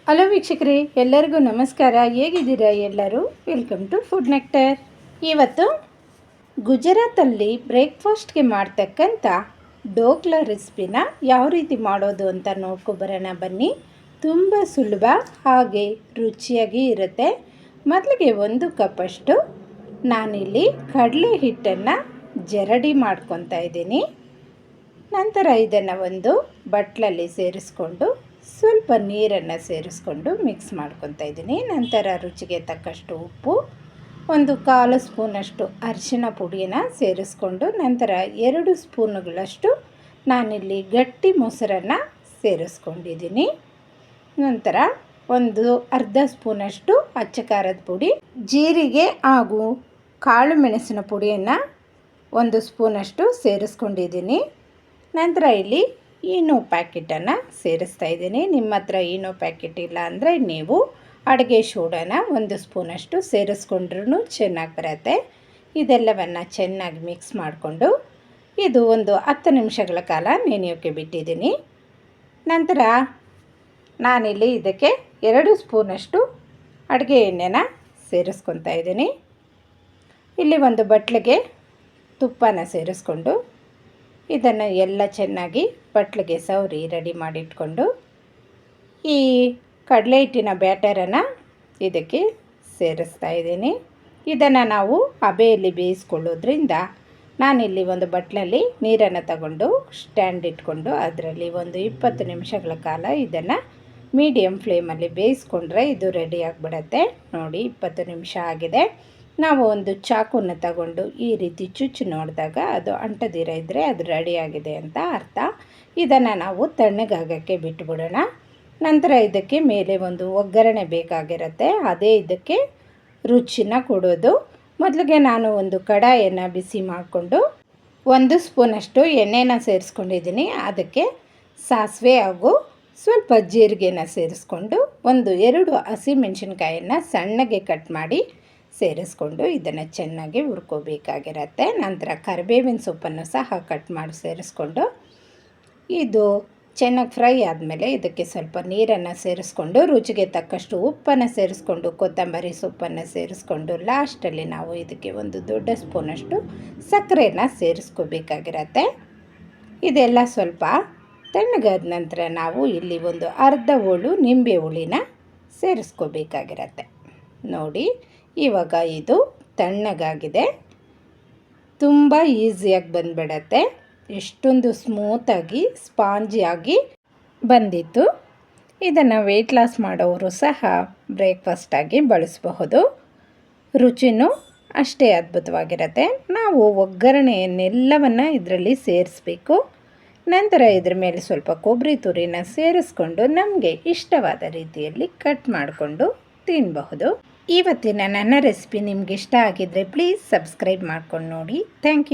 Hello ವೀಕ್ಷಕರೇ, ಎಲ್ಲರಿಗೂ ನಮಸ್ಕಾರ. ಹೇಗಿದ್ದೀರಾ ಎಲ್ಲರೂ? Welcome to Food Nectar. ಇವತ್ತು ಗುಜರಾತಲ್ಲಿ ಬ್ರೇಕ್ಫಾಸ್ಟ್ಗೆ ಮಾಡ್ತಕ್ಕಂಥ ಡೋಕ್ಲಾ ರೆಸಿಪಿನ ಯಾವ ರೀತಿ ಮಾಡೋದು ಅಂತ ನೋಡ್ಕೊಬರೋಣ ಬನ್ನಿ. ತುಂಬ ಸುಲಭ ಹಾಗೆ ರುಚಿಯಾಗಿ ಇರುತ್ತೆ. ಮೊದಲಿಗೆ 1 ಕಪ್ಪಷ್ಟು ನಾನಿಲ್ಲಿ ಕಡಲೆ ಹಿಟ್ಟನ್ನು ಜರಡಿ ಮಾಡ್ಕೊತಾ ಇದ್ದೀನಿ. ನಂತರ ಇದನ್ನು ಒಂದು ಬಟ್ಲಲ್ಲಿ ಸೇರಿಸ್ಕೊಂಡು ಸ್ವಲ್ಪ ನೀರನ್ನು ಸೇರಿಸ್ಕೊಂಡು ಮಿಕ್ಸ್ ಮಾಡ್ಕೊತಾ ಇದ್ದೀನಿ. ನಂತರ ರುಚಿಗೆ ತಕ್ಕಷ್ಟು ಉಪ್ಪು, 1/4 ಸ್ಪೂನಷ್ಟು ಅರಿಶಿನ ಪುಡಿನ ಸೇರಿಸ್ಕೊಂಡು ನಂತರ 2 ಸ್ಪೂನುಗಳಷ್ಟು ನಾನಿಲ್ಲಿ ಗಟ್ಟಿ ಮೊಸರನ್ನು ಸೇರಿಸ್ಕೊಂಡಿದ್ದೀನಿ. ನಂತರ ಅರ್ಧ ಸ್ಪೂನಷ್ಟು ಅಚ್ಚ ಖಾರದ ಪುಡಿ, ಜೀರಿಗೆ ಹಾಗೂ ಕಾಳು ಮೆಣಸಿನ ಪುಡಿಯನ್ನು 1 ಸ್ಪೂನಷ್ಟು ಸೇರಿಸ್ಕೊಂಡಿದ್ದೀನಿ. ನಂತರ ಇಲ್ಲಿ ಈನೋ ಪ್ಯಾಕೆಟನ್ನು ಸೇರಿಸ್ತಾ ಇದ್ದೀನಿ. ನಿಮ್ಮ ಹತ್ರ ಈನೋ ಪ್ಯಾಕೆಟ್ ಇಲ್ಲ ಅಂದರೆ ನೀವು ಅಡುಗೆ ಸೋಡಾನ 1 ಸ್ಪೂನಷ್ಟು ಸೇರಿಸ್ಕೊಂಡ್ರೂ ಚೆನ್ನಾಗಿ ಬರುತ್ತೆ. ಇದೆಲ್ಲವನ್ನು ಚೆನ್ನಾಗಿ ಮಿಕ್ಸ್ ಮಾಡಿಕೊಂಡು ಇದು ಒಂದು 10 ನಿಮಿಷಗಳ ಕಾಲ ನೆನೆಯೋಕ್ಕೆ ಬಿಟ್ಟಿದ್ದೀನಿ. ನಂತರ ನಾನಿಲ್ಲಿ ಇದಕ್ಕೆ 2 ಸ್ಪೂನಷ್ಟು ಅಡುಗೆ ಎಣ್ಣೆನ ಸೇರಿಸ್ಕೊತಾ ಇದ್ದೀನಿ. ಇಲ್ಲಿ ಒಂದು ಬಟ್ಲಿಗೆ ತುಪ್ಪನ ಸೇರಿಸ್ಕೊಂಡು ಇದನ್ನು ಎಲ್ಲ ಚೆನ್ನಾಗಿ ಬಟ್ಲಿಗೆ ಸವರಿ ರೆಡಿ ಮಾಡಿಟ್ಕೊಂಡು ಈ ಕಡಲೆ ಹಿಟ್ಟಿನ ಬ್ಯಾಟರನ್ನು ಇದಕ್ಕೆ ಸೇರಿಸ್ತಾ ಇದ್ದೀನಿ. ಇದನ್ನು ನಾವು ಹಬೆಯಲ್ಲಿ ಬೇಯಿಸ್ಕೊಳ್ಳೋದ್ರಿಂದ ನಾನಿಲ್ಲಿ ಒಂದು ಬಟ್ಲಲ್ಲಿ ನೀರನ್ನು ತಗೊಂಡು ಸ್ಟ್ಯಾಂಡ್ ಇಟ್ಕೊಂಡು ಅದರಲ್ಲಿ ಒಂದು 20 ನಿಮಿಷಗಳ ಕಾಲ ಇದನ್ನು ಮೀಡಿಯಮ್ ಫ್ಲೇಮಲ್ಲಿ ಬೇಯಿಸ್ಕೊಂಡ್ರೆ ಇದು ರೆಡಿ ಆಗಿಬಿಡತ್ತೆ. ನೋಡಿ, 20 ನಿಮಿಷ ಆಗಿದೆ. ನಾವು ಒಂದು ಚಾಕುನ ತಗೊಂಡು ಈ ರೀತಿ ಚುಚ್ಚು ನೋಡಿದಾಗ ಅದು ಅಂಟದಿರ ಇದ್ದರೆ ಅದು ರೆಡಿಯಾಗಿದೆ ಅಂತ ಅರ್ಥ. ಇದನ್ನು ನಾವು ತಣ್ಣಗಾಗೋಕ್ಕೆ ಬಿಟ್ಟುಬಿಡೋಣ. ನಂತರ ಇದಕ್ಕೆ ಮೇಲೆ ಒಂದು ಒಗ್ಗರಣೆ ಬೇಕಾಗಿರುತ್ತೆ, ಅದೇ ಇದಕ್ಕೆ ರುಚಿನ ಕೊಡೋದು. ಮೊದಲಿಗೆ ನಾನು ಒಂದು ಕಡಾಯಿಯನ್ನು ಬಿಸಿ ಮಾಡಿಕೊಂಡು 1 ಸ್ಪೂನಷ್ಟು ಎಣ್ಣೆನ ಸೇರಿಸ್ಕೊಂಡಿದ್ದೀನಿ. ಅದಕ್ಕೆ ಸಾಸಿವೆ ಹಾಗೂ ಸ್ವಲ್ಪ ಜೀರಿಗೆನ ಸೇರಿಸ್ಕೊಂಡು 1-2 ಹಸಿಮೆಣಸಿನ್ಕಾಯನ್ನು ಸಣ್ಣಗೆ ಕಟ್ ಮಾಡಿ ಸೇರಿಸ್ಕೊಂಡು ಇದನ್ನು ಚೆನ್ನಾಗಿ ಹುರ್ಕೋಬೇಕಾಗಿರತ್ತೆ. ನಂತರ ಕರಿಬೇವಿನ ಸೊಪ್ಪನ್ನು ಸಹ ಕಟ್ ಮಾಡಿ ಸೇರಿಸ್ಕೊಂಡು ಇದು ಚೆನ್ನಾಗಿ ಫ್ರೈ ಆದಮೇಲೆ ಇದಕ್ಕೆ ಸ್ವಲ್ಪ ನೀರನ್ನು ಸೇರಿಸ್ಕೊಂಡು ರುಚಿಗೆ ತಕ್ಕಷ್ಟು ಉಪ್ಪನ್ನು ಸೇರಿಸ್ಕೊಂಡು ಕೊತ್ತಂಬರಿ ಸೊಪ್ಪನ್ನು ಸೇರಿಸ್ಕೊಂಡು ಲಾಸ್ಟಲ್ಲಿ ನಾವು ಇದಕ್ಕೆ 1 ದೊಡ್ಡ ಸ್ಪೂನಷ್ಟು ಸಕ್ಕರೆನ ಸೇರಿಸ್ಕೋಬೇಕಾಗಿರತ್ತೆ. ಇದೆಲ್ಲ ಸ್ವಲ್ಪ ತಣ್ಣಗಾದ ನಂತರ ನಾವು ಇಲ್ಲಿ ಒಂದು ಅರ್ಧ ಹೋಳು ನಿಂಬೆ ಹುಳಿನ ಸೇರಿಸ್ಕೋಬೇಕಾಗಿರತ್ತೆ. ನೋಡಿ, ಇವಾಗ ಇದು ತಣ್ಣಗಾಗಿದೆ. ತುಂಬ ಈಸಿಯಾಗಿ ಬಂದುಬಿಡತ್ತೆ. ಎಷ್ಟೊಂದು ಸ್ಮೂತಾಗಿ ಸ್ಪಾಂಜಿಯಾಗಿ ಬಂದಿತ್ತು. ಇದನ್ನು ವೆಯ್ಟ್ ಲಾಸ್ ಮಾಡೋರು ಸಹ ಬ್ರೇಕ್ಫಾಸ್ಟಾಗಿ ಬಳಸಬಹುದು. ರುಚಿನೂ ಅಷ್ಟೇ ಅದ್ಭುತವಾಗಿರುತ್ತೆ. ನಾವು ಒಗ್ಗರಣೆಯನ್ನೆಲ್ಲವನ್ನು ಇದರಲ್ಲಿ ಸೇರಿಸಬೇಕು. ನಂತರ ಇದ್ರ ಮೇಲೆ ಸ್ವಲ್ಪ ಕೊಬ್ಬರಿ ತುರಿನ ಸೇರಿಸ್ಕೊಂಡು ನಮಗೆ ಇಷ್ಟವಾದ ರೀತಿಯಲ್ಲಿ ಕಟ್ ಮಾಡಿಕೊಂಡು ತಿನ್ನಬಹುದು. ಇವತ್ತಿನ ನನ್ನ ರೆಸಿಪಿ ನಿಮ್ಗೆ ಇಷ್ಟ ಆಗಿದ್ದರೆ ಪ್ಲೀಸ್ ಸಬ್ಸ್ಕ್ರೈಬ್ ಮಾಡ್ಕೊಂಡು ನೋಡಿ. Thank you.